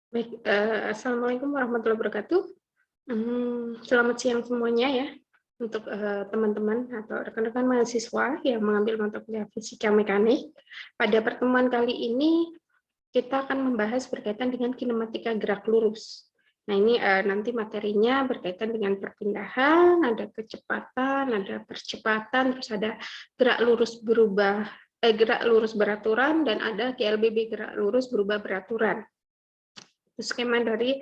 Baik, assalamualaikum warahmatullahi wabarakatuh. Selamat siang semuanya ya, untuk teman-teman atau rekan-rekan mahasiswa yang mengambil mata kuliah fisika mekanik. Pada pertemuan kali ini kita akan membahas berkaitan dengan kinematika gerak lurus. Nah ini nanti materinya berkaitan dengan perpindahan, ada kecepatan, ada percepatan, terus ada gerak lurus gerak lurus beraturan, dan ada GLBB gerak lurus berubah beraturan. Skema dari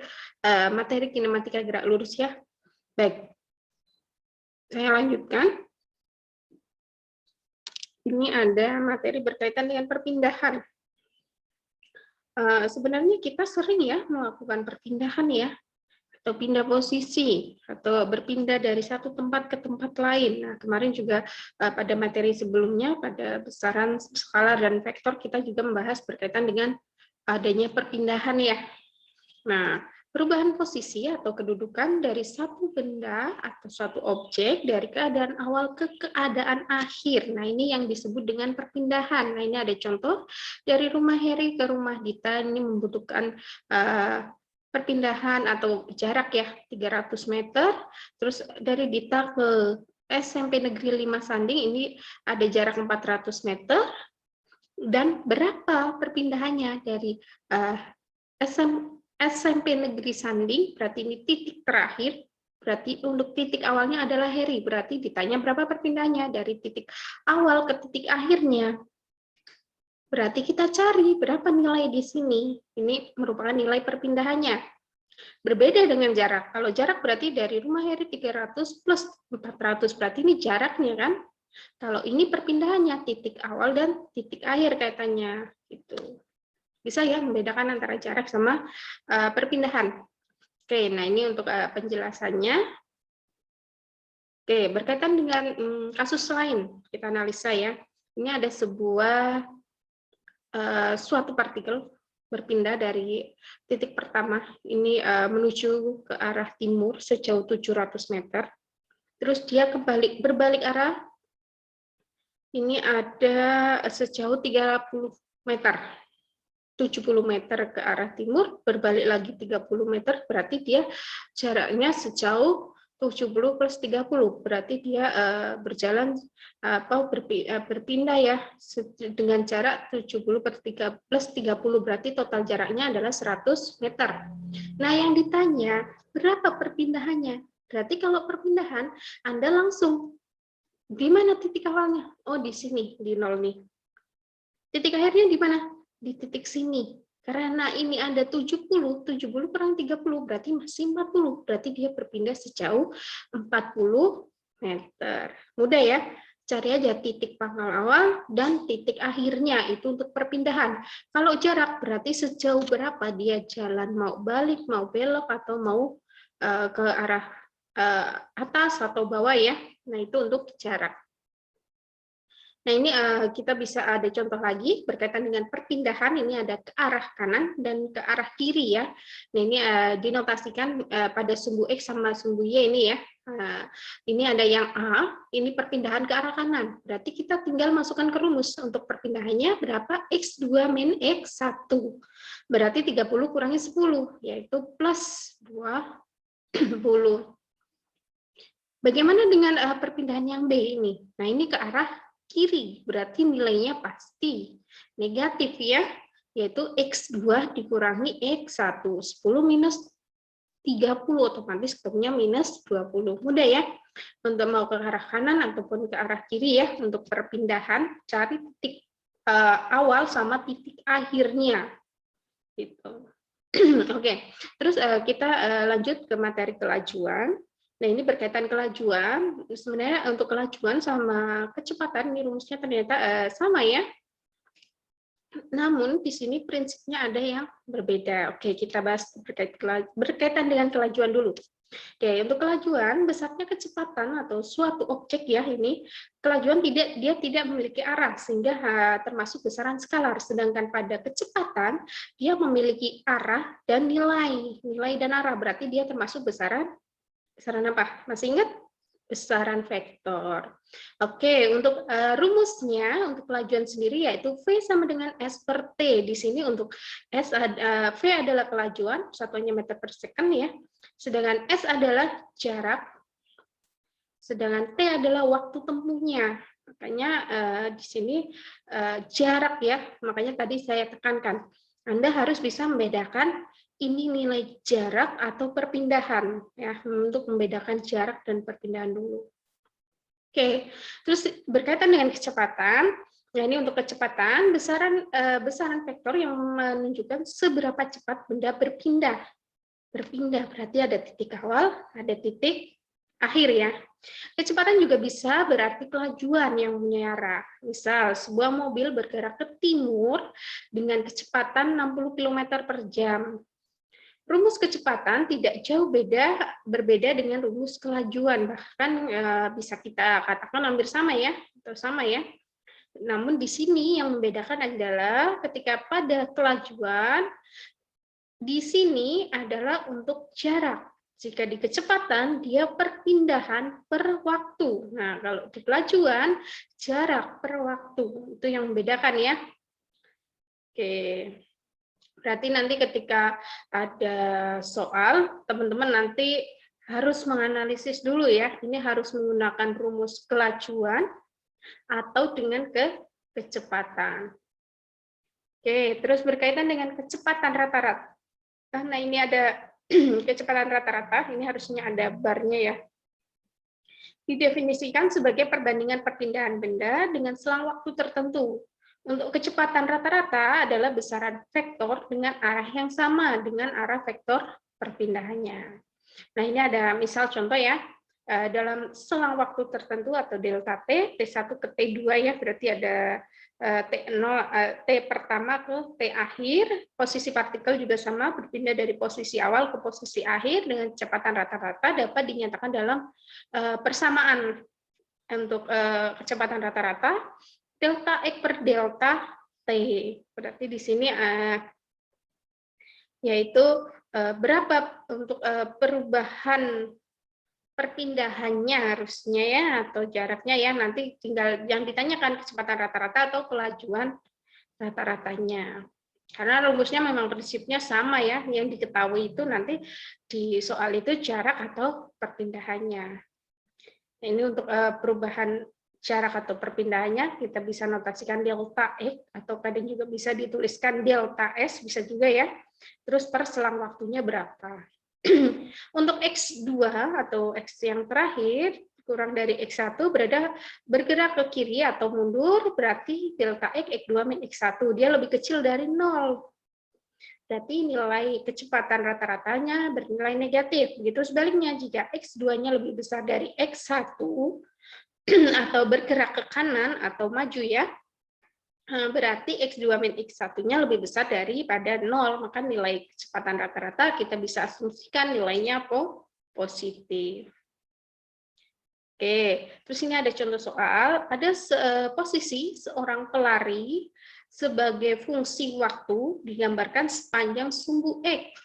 materi kinematika gerak lurus ya. Baik, saya lanjutkan. Ini ada materi berkaitan dengan perpindahan. Sebenarnya kita sering ya melakukan perpindahan ya, atau pindah posisi, atau berpindah dari satu tempat ke tempat lain. Nah, kemarin juga pada materi sebelumnya, pada besaran skalar dan vektor, kita juga membahas berkaitan dengan adanya perpindahan ya. Nah, perubahan posisi atau kedudukan dari satu benda atau suatu objek dari keadaan awal ke keadaan akhir. Nah, ini yang disebut dengan perpindahan. Nah, ini ada contoh dari rumah Heri ke rumah Dita. Ini membutuhkan perpindahan atau jarak ya 300 meter. Terus dari Dita ke SMP Negeri 5 Sanding ini ada jarak 400 meter. Dan berapa perpindahannya dari SMP Negeri Sanding, berarti ini titik terakhir, berarti untuk titik awalnya adalah Heri, berarti ditanya berapa perpindahannya dari titik awal ke titik akhirnya. Berarti kita cari berapa nilai di sini. Ini merupakan nilai perpindahannya. Berbeda dengan jarak. Kalau jarak berarti dari rumah Heri 300 plus 400, berarti ini jaraknya kan. Kalau ini perpindahannya, titik awal dan titik akhir kaitannya. Gitu. Bisa ya membedakan antara jarak sama perpindahan. Oke, nah ini untuk penjelasannya. Oke, berkaitan dengan kasus lain, kita analisa ya. Ini ada suatu partikel berpindah dari titik pertama, ini menuju ke arah timur sejauh 700 meter. Terus dia berbalik arah, ini ada sejauh 30 meter. 70 meter ke arah timur, berbalik lagi 30 meter, berarti dia jaraknya sejauh 70 plus 30, berarti dia berjalan berpindah ya dengan jarak 70 plus 30, berarti total jaraknya adalah 100 meter. Nah, yang ditanya berapa perpindahannya? Berarti kalau perpindahan Anda langsung di mana titik awalnya? Oh, di sini, di 0 nih. Titik akhirnya di mana? Di titik sini. Karena ini ada 70 kurang 30 berarti masih 40. Berarti dia berpindah sejauh 40 meter. Mudah ya? Cari aja titik pangkal awal dan titik akhirnya, itu untuk perpindahan. Kalau jarak berarti sejauh berapa dia jalan, mau balik, mau belok, atau mau ke arah atas atau bawah ya. Nah, itu untuk jarak. Nah, ini kita bisa ada contoh lagi berkaitan dengan perpindahan. Ini ada ke arah kanan dan ke arah kiri ya. Nah, ini dinotasikan pada sumbu X sama sumbu Y ini ya. Ini ada yang A, ini perpindahan ke arah kanan. Berarti kita tinggal masukkan ke rumus. Untuk perpindahannya berapa? X2 min X1. Berarti 30 kurangi 10, yaitu plus 20. Bagaimana dengan perpindahan yang B ini? Nah, ini ke arah kiri, berarti nilainya pasti negatif ya, yaitu X2 dikurangi X1, 10 minus 30, otomatis ketemunya minus 20. Mudah ya, untuk mau ke arah kanan ataupun ke arah kiri ya, untuk perpindahan, cari titik awal sama titik akhirnya. Gitu. Oke, terus kita lanjut ke materi kelajuan. Nah, ini berkaitan kelajuan. Sebenarnya untuk kelajuan sama kecepatan ini rumusnya ternyata sama ya. Namun di sini prinsipnya ada yang berbeda. Oke, kita bahas berkaitan dengan kelajuan dulu. Oke, untuk kelajuan besarnya kecepatan atau suatu objek ya, ini kelajuan dia tidak memiliki arah sehingga termasuk besaran skalar. Sedangkan pada kecepatan dia memiliki arah dan nilai dan arah, berarti dia termasuk besaran apa? Masih ingat? besaran vektor. Oke, untuk rumusnya untuk kelajuan sendiri yaitu V sama dengan S per T. Di sini untuk V adalah kelajuan, satuannya meter per second ya. Sedangkan S adalah jarak, sedangkan T adalah waktu tempuhnya. Makanya di sini jarak ya, makanya tadi saya tekankan. Anda harus bisa membedakan ini nilai jarak atau perpindahan ya, untuk membedakan jarak dan perpindahan dulu. Oke, terus berkaitan dengan kecepatan. Nah, ini untuk kecepatan besaran vektor yang menunjukkan seberapa cepat benda berpindah. Berpindah berarti ada titik awal, ada titik akhir ya. Kecepatan juga bisa berarti kelajuan yang punya arah. Misal, sebuah mobil bergerak ke timur dengan kecepatan 60 km per jam. Rumus kecepatan tidak jauh berbeda dengan rumus kelajuan, bahkan bisa kita katakan hampir sama ya, atau sama ya. Namun di sini yang membedakan adalah ketika pada kelajuan, di sini adalah untuk jarak. Jika di kecepatan, dia perpindahan per waktu. Nah, kalau di kelajuan, jarak per waktu. Itu yang membedakan ya. Oke. Berarti nanti ketika ada soal, teman-teman nanti harus menganalisis dulu ya. Ini harus menggunakan rumus kelajuan atau dengan kecepatan. Oke, terus berkaitan dengan kecepatan rata-rata. Nah, ini ada kecepatan rata-rata, ini harusnya ada barnya ya. Didefinisikan sebagai perbandingan perpindahan benda dengan selang waktu tertentu. Untuk kecepatan rata-rata adalah besaran vektor dengan arah yang sama dengan arah vektor perpindahannya. Nah, ini ada misal contoh ya, dalam selang waktu tertentu atau delta T, T1 ke T2 ya, berarti ada T0, T pertama ke T akhir, posisi partikel juga sama, berpindah dari posisi awal ke posisi akhir dengan kecepatan rata-rata dapat dinyatakan dalam persamaan untuk kecepatan rata-rata, delta X per delta T. Berarti di sini yaitu berapa untuk perubahan perpindahannya harusnya ya, atau jaraknya ya, nanti tinggal yang ditanyakan kecepatan rata-rata atau kelajuan rata-ratanya. Karena rumusnya memang prinsipnya sama ya, yang diketahui itu nanti di soal itu jarak atau perpindahannya. Nah, ini untuk perubahan jarak atau perpindahannya, kita bisa notasikan delta X, atau kadang juga bisa dituliskan delta S, bisa juga ya. Terus per selang waktunya berapa. Untuk X2 atau X yang terakhir, kurang dari X1 bergerak ke kiri atau mundur, berarti delta X, X2 min X1, dia lebih kecil dari 0. Berarti nilai kecepatan rata-ratanya bernilai negatif. Begitu sebaliknya, jika X2-nya lebih besar dari X1, atau bergerak ke kanan atau maju ya, berarti X2 min X1-nya lebih besar daripada 0, maka nilai kecepatan rata-rata kita bisa asumsikan nilainya positif. Oke, terus ini ada contoh soal, ada posisi seorang pelari sebagai fungsi waktu digambarkan sepanjang sumbu X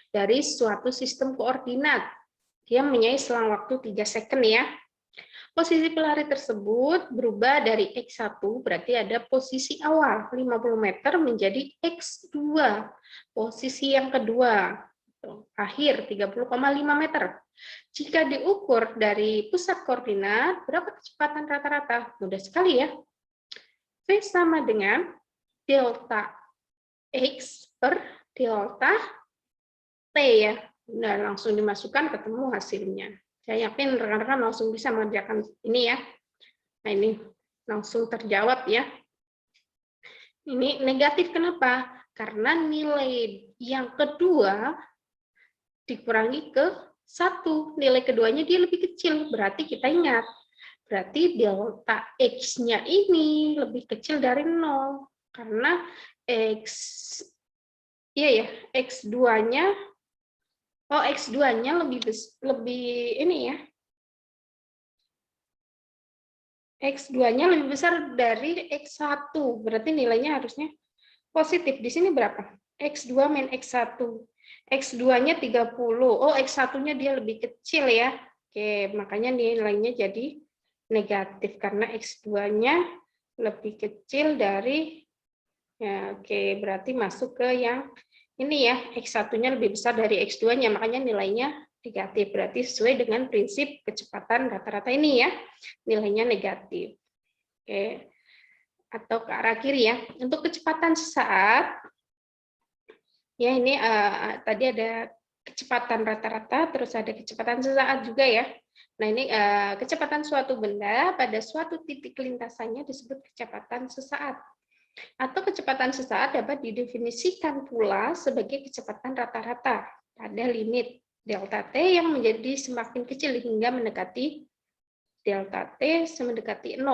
dari suatu sistem koordinat. Dia mempunyai selang waktu 3 second ya. Posisi pelari tersebut berubah dari X1, berarti ada posisi awal 50 meter menjadi X2, posisi yang kedua, akhir 30,5 meter. Jika diukur dari pusat koordinat, berapa kecepatan rata-rata? Mudah sekali ya. V sama dengan delta X per delta T ya. Nah, langsung dimasukkan, ketemu hasilnya. Saya yakin rekan-rekan langsung bisa mengerjakan ini ya. Nah, ini langsung terjawab ya. Ini negatif kenapa? Karena nilai yang kedua dikurangi ke 1. Nilai keduanya dia lebih kecil. Berarti kita ingat. Berarti delta X-nya ini lebih kecil dari 0. Karena X2-nya X2-nya lebih ini ya. X2-nya lebih besar dari X1. Berarti nilainya harusnya positif. Di sini berapa? X2 min X1. X2-nya 30. Oh, X1-nya dia lebih kecil ya. Oke, makanya nilainya jadi negatif karena X2-nya lebih kecil dari, ya, oke, berarti masuk ke yang ini ya, X1-nya lebih besar dari X2-nya, makanya nilainya negatif. Berarti sesuai dengan prinsip kecepatan rata-rata ini ya, nilainya negatif. Oke, atau ke arah kiri ya. Untuk kecepatan sesaat, ya ini tadi ada kecepatan rata-rata, terus ada kecepatan sesaat juga ya. Nah ini kecepatan suatu benda pada suatu titik lintasannya disebut kecepatan sesaat. Atau kecepatan sesaat dapat didefinisikan pula sebagai kecepatan rata-rata pada limit delta t yang menjadi semakin kecil hingga mendekati delta t mendekati 0.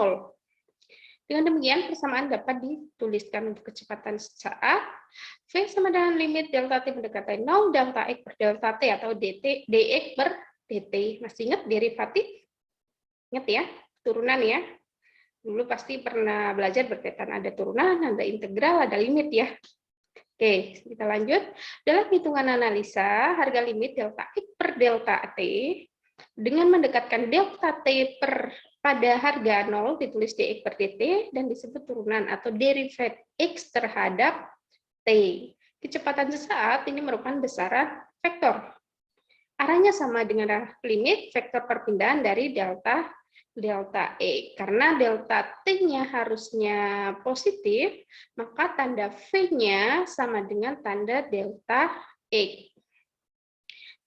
Dengan demikian, persamaan dapat dituliskan untuk kecepatan sesaat. V sama dengan limit delta t mendekati 0, delta x per delta t atau dx per dt. Masih ingat derivatif? Ingat ya, turunan ya. Dulu pasti pernah belajar berkaitan ada turunan, ada integral, ada limit ya. Oke, kita lanjut. Dalam hitungan analisa, harga limit delta x per delta t dengan mendekatkan delta t pada harga 0 ditulis dx per dt dan disebut turunan atau derivatif x terhadap t. Kecepatan sesaat ini merupakan besaran vektor. Arahnya sama dengan limit vektor perpindahan dari delta E. Karena delta T-nya harusnya positif, maka tanda V-nya sama dengan tanda delta E.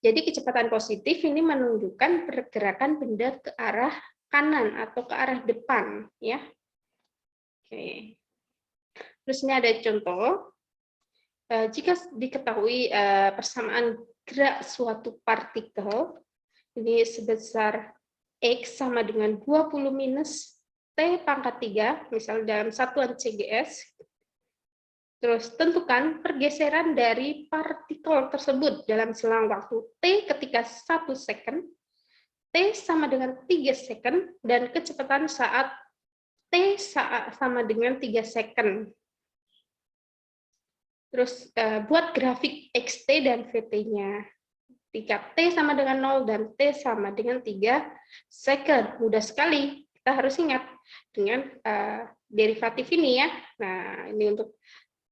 Jadi kecepatan positif ini menunjukkan pergerakan benda ke arah kanan atau ke arah depan, ya. Oke. Terus ini ada contoh. Jika diketahui persamaan gerak suatu partikel ini sebesar X sama dengan 20 minus T pangkat 3, misalnya dalam satuan CGS, terus tentukan pergeseran dari partikel tersebut dalam selang waktu T ketika 1 second, T sama dengan 3 second, dan kecepatan saat T sama dengan 3 second. Terus buat grafik XT dan VT-nya. Ketika T sama dengan 0 dan T sama dengan 3 second. Mudah sekali. Kita harus ingat dengan derivatif ini ya. Nah, ini untuk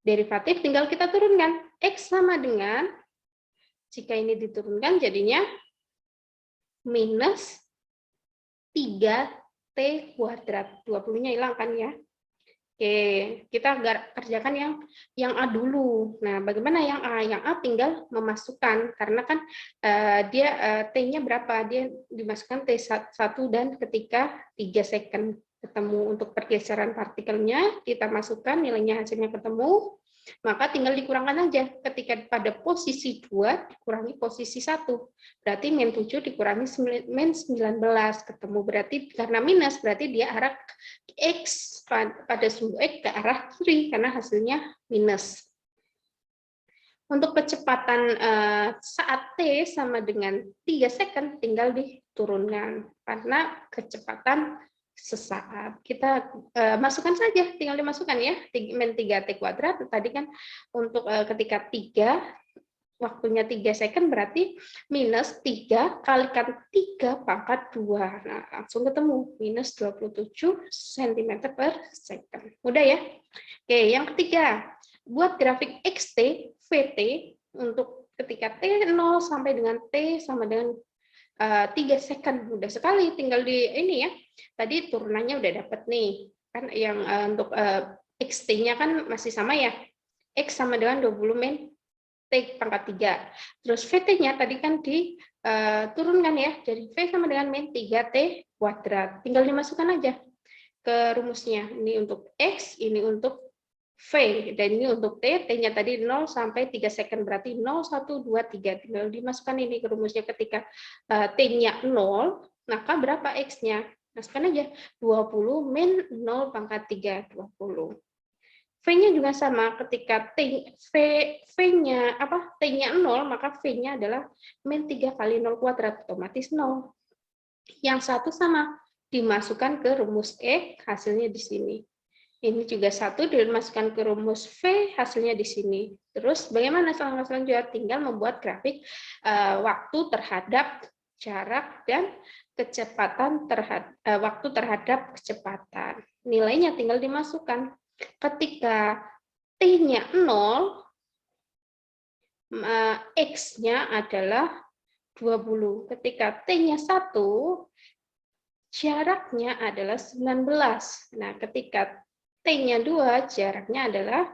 derivatif tinggal kita turunkan. X sama dengan, jika ini diturunkan jadinya minus 3T kuadrat. 20-nya hilang kan ya. Oke, kita kerjakan yang A dulu. Nah, bagaimana yang A? Yang A tinggal memasukkan, karena kan dia T-nya berapa? Dia dimasukkan T1 dan ketika 3 second ketemu untuk pergeseran partikelnya, kita masukkan nilainya hasilnya ketemu, maka tinggal dikurangkan aja. Ketika pada posisi 2 dikurangi posisi 1. Berarti min 7 dikurangi min 19 ketemu. Berarti karena minus berarti dia arah X pada sumbu X ke arah kiri karena hasilnya minus. Untuk kecepatan saat T sama dengan 3 second tinggal diturunkan karena kecepatan sesaat. Kita masukkan saja, tinggal dimasukkan ya, min 3T kuadrat. Tadi kan untuk ketika 3, waktunya 3 second berarti minus 3 kalikan 3 pangkat 2. Nah, langsung ketemu, minus 27 cm per second. Mudah ya? Oke, yang ketiga, buat grafik XT, VT, untuk ketika T0 sampai dengan T sama dengan 3 second. Mudah sekali, tinggal di ini ya. Tadi turunannya udah dapat nih. Kan yang untuk XT-nya kan masih sama ya. X sama dengan 20 min T pangkat 3. Terus VT-nya tadi kan diturunkan ya. Jadi V sama dengan min 3T kuadrat. Tinggal dimasukkan aja ke rumusnya. Ini untuk X, ini untuk V, dan ini untuk T, T-nya tadi 0 sampai 3 second, berarti 0, 1, 2, 3. Tinggal dimasukkan ini ke rumusnya ketika T-nya 0, maka berapa X-nya? Masukkan aja, 20 min 0 pangkat 3, 20. V-nya juga sama, ketika V-nya T-nya 0, maka V-nya adalah min 3 kali 0 kuadrat, otomatis 0. Yang satu sama, dimasukkan ke rumus E, hasilnya di sini. Ini juga satu dimasukkan ke rumus V, hasilnya di sini. Terus bagaimana selanjutnya? Tinggal membuat grafik waktu terhadap jarak dan kecepatan waktu terhadap kecepatan. Nilainya tinggal dimasukkan. Ketika T-nya 0, X-nya adalah 20. Ketika T-nya 1, jaraknya adalah 19. Nah, ketika T-nya 2, jaraknya adalah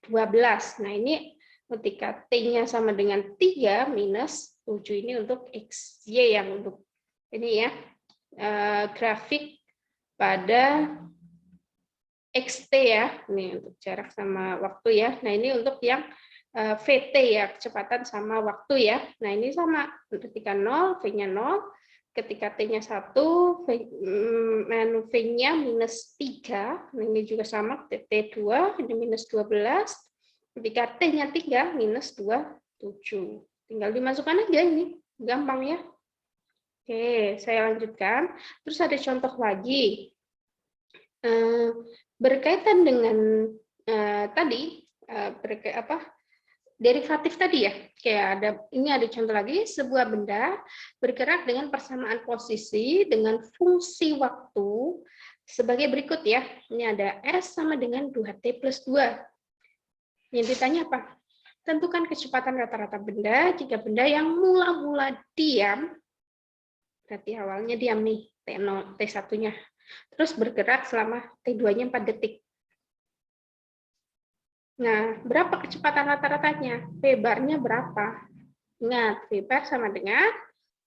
12. Nah, ini ketika T-nya sama dengan 3 minus 7 ini untuk X, Y yang untuk ini ya, grafik pada XT ya, ini untuk jarak sama waktu ya. Nah, ini untuk yang VT ya, kecepatan sama waktu ya. Nah, ini sama, ketika 0, V-nya 0, ketika T-nya 1, V-nya minus 3, nah, ini juga sama, T2, ini minus 12, ketika T-nya 3, minus 27. Tinggal dimasukkan aja ini, gampang ya. Oke, saya lanjutkan. Terus ada contoh lagi. Berkaitan dengan tadi, derivatif tadi ya. Kayak ini ada contoh lagi, sebuah benda bergerak dengan persamaan posisi dengan fungsi waktu sebagai berikut ya. Ini ada S sama dengan 2T plus 2. Yang ditanya apa? Tentukan kecepatan rata-rata benda jika benda yang mula-mula diam, berarti awalnya diam nih, T0, T1-nya. Terus bergerak selama T2-nya 4 detik. Nah, berapa kecepatan rata-ratanya? V-bar-nya berapa? Ingat, V-bar sama dengan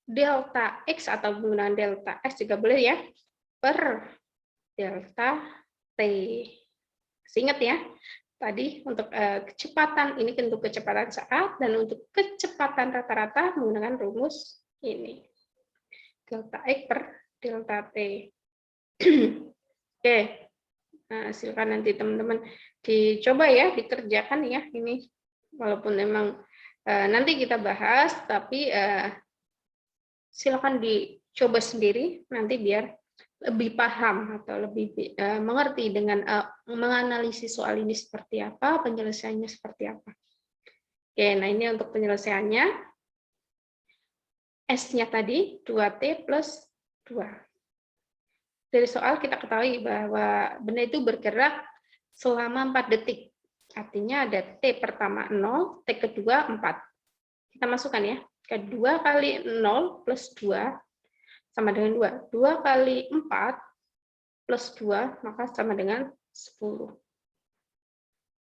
delta X atau menggunakan delta S juga boleh ya, per delta T. Ingat ya, tadi untuk kecepatan ini untuk kecepatan saat, dan untuk kecepatan rata-rata menggunakan rumus ini. Delta X per delta T. Oke, nah, silakan nanti teman-teman dicoba ya, dikerjakan ya ini. Walaupun memang nanti kita bahas, tapi silakan dicoba sendiri nanti biar lebih paham atau lebih mengerti dengan menganalisis soal ini seperti apa, penyelesaiannya seperti apa. Oke, nah ini untuk penyelesaiannya. S-nya tadi 2T plus 2. Dari soal kita ketahui bahwa benda itu bergerak selama 4 detik. Artinya ada T pertama 0, T kedua 4. Kita masukkan ya. Kedua kali 0 plus 2 sama dengan 2. 2 kali 4 plus 2 maka sama dengan 10.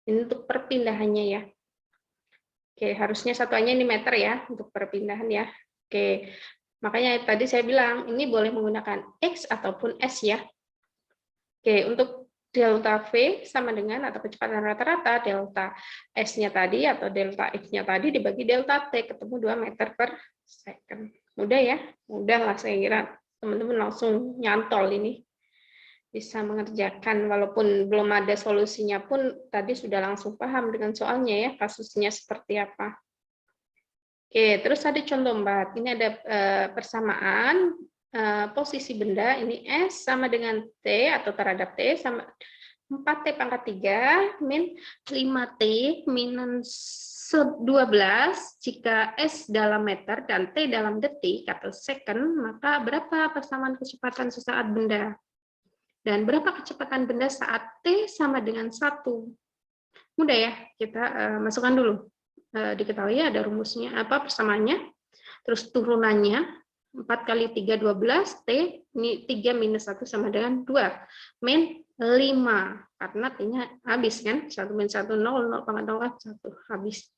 Ini untuk perpindahannya ya. Oke, harusnya satuannya ini meter ya untuk perpindahan ya. Oke, makanya tadi saya bilang ini boleh menggunakan X ataupun S ya. Oke, untuk delta V sama dengan atau kecepatan rata-rata delta S-nya tadi atau delta X-nya tadi dibagi delta T, ketemu 2 meter per second. Mudah ya? Mudah lah saya kira. Teman-teman langsung nyantol ini. Bisa mengerjakan walaupun belum ada solusinya pun tadi sudah langsung paham dengan soalnya ya, kasusnya seperti apa. Oke, terus ada contoh 4. Ini ada persamaan posisi benda, ini S sama dengan T atau terhadap T sama 4T pangkat 3 min 5T minus 12 jika S dalam meter dan T dalam detik atau second, maka berapa persamaan kecepatan sesaat benda? Dan berapa kecepatan benda saat T sama dengan 1? Mudah ya, kita masukkan dulu. Diketahui ada rumusnya apa persamaannya, terus turunannya 4 kali 3 12 T, ini 3 minus 1 sama dengan 2 min 5 karena T-nya habis kan, 1 min 1 0 0 pangkat 0 kan 1 habis.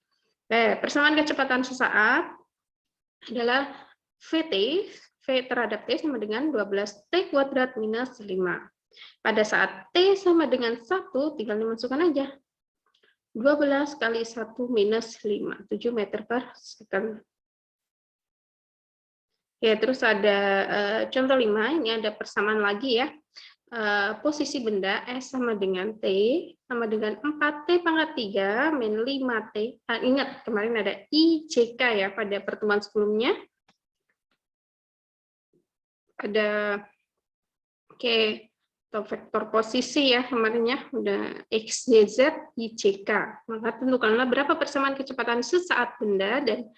Persamaan kecepatan sesaat adalah VT, V terhadap T sama dengan 12 T kuadrat minus 5. Pada saat T sama dengan 1 tinggal dimasukkan aja. 12 kali 1 minus 5, 7 meter per second. Ya, terus ada contoh 5, ini ada persamaan lagi ya. Posisi benda S sama dengan T, sama dengan 4T pangkat 3, min 5T. Ingat, kemarin ada IJK ya pada pertemuan sebelumnya. Ada, oke, atau vektor posisi ya kemarinnya udah X, Y, Z, Y, Z. Maka tentukanlah berapa persamaan kecepatan sesaat benda dan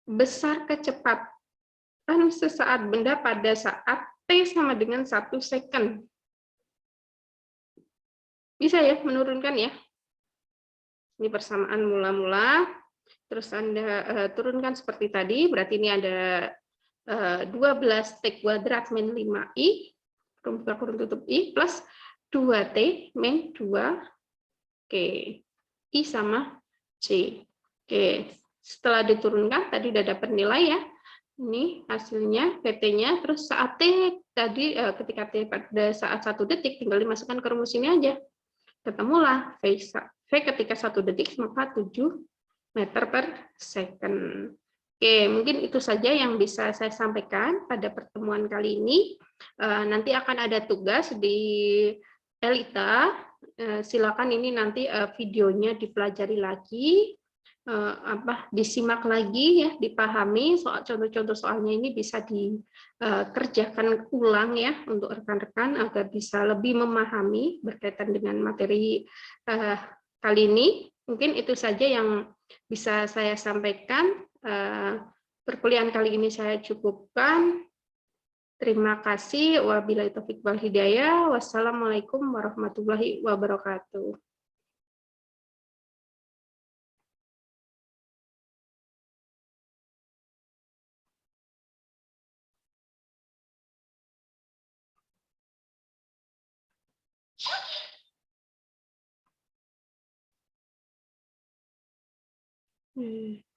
besar kecepatan menurunkan sesaat benda pada saat T sama dengan 1 second. Bisa ya menurunkan ya. Ini persamaan mula-mula. Terus Anda turunkan seperti tadi, berarti ini ada 12 T kuadrat min 5I, buka kurung tutup I, plus 2T min 2K. I sama C. Oke, setelah diturunkan, tadi udah dapat nilai ya. Ini hasilnya, PT-nya, terus saat T tadi, ketika T pada saat 1 detik, tinggal dimasukkan ke rumus ini aja. Ketemulah V ketika 1 detik, maka 7 meter per second. Oke, mungkin itu saja yang bisa saya sampaikan pada pertemuan kali ini. Nanti akan ada tugas di Elita. Silakan ini nanti videonya dipelajari lagi, disimak lagi ya, dipahami soal contoh-contoh soalnya ini bisa dikerjakan ulang ya untuk rekan-rekan agar bisa lebih memahami berkaitan dengan materi kali ini. Mungkin itu saja yang bisa saya sampaikan. Perkuliahan kali ini saya cukupkan. Terima kasih. Wabillahi taufiq wal hidayah. Wassalamualaikum warahmatullahi wabarakatuh. Hmm.